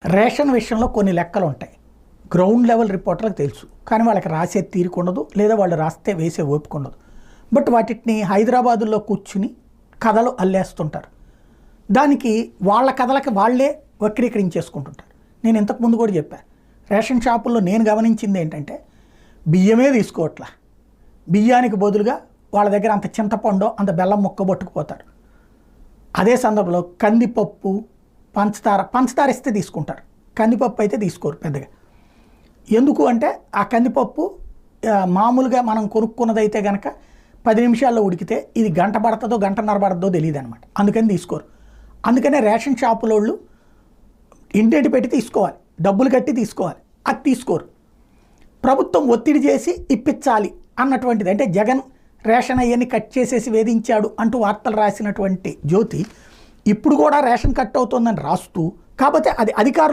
Ration విషయంలో కొన్ని లెక్కలు ఉంటాయి. గ్రౌండ్ లెవెల్ రిపోర్టర్లకు తెలుసు. కానీ వాళ్ళకి రాసే తీరిక ఉండదు, లేదా వాళ్ళు రాస్తే వేసే ఓపిక ఉండదు. బట్ వాటిని హైదరాబాదులో కూర్చుని కథలు అల్లేస్తుంటారు. దానికి వాళ్ళ కథలకి వాళ్ళే వక్రీకరించేసుకుంటుంటారు. నేను ఇంతకుముందు కూడా చెప్పాను, రేషన్ షాపుల్లో నేను గమనించింది ఏంటంటే బియ్యమే తీసుకోవట్లా. బియ్యానికి బదులుగా వాళ్ళ దగ్గర అంత చింతపండు అంత బెల్లం ముక్క పట్టుకుపోతారు. అదే సందర్భంలో కందిపప్పు, పంచదార ఇస్తే తీసుకుంటారు, కందిపప్పు అయితే తీసుకోరు పెద్దగా. ఎందుకు అంటే ఆ కందిపప్పు మామూలుగా మనం కొనుక్కున్నదైతే కనుక 10 నిమిషాల్లో ఉడికితే ఇది గంట పడుతుందో గంటన్నర పడుతుందో తెలియదు అనమాట. అందుకని తీసుకోరు. అందుకనే రేషన్ షాపులోళ్ళు ఇంటింటి పెట్టి తీసుకోవాలి, డబ్బులు కట్టి తీసుకోవాలి, అది తీసుకోరు. ప్రభుత్వం ఒత్తిడి చేసి ఇప్పించాలి అన్నటువంటిది. అంటే జగన్ రేషన్ అయ్యని కట్ చేసేసి వేధించాడు అంటూ వార్తలు రాసినటువంటి జ్యోతి ఇప్పుడు కూడా రేషన్ కట్ అవుతుందని రాస్తూ, కాకపోతే అది అధికారులు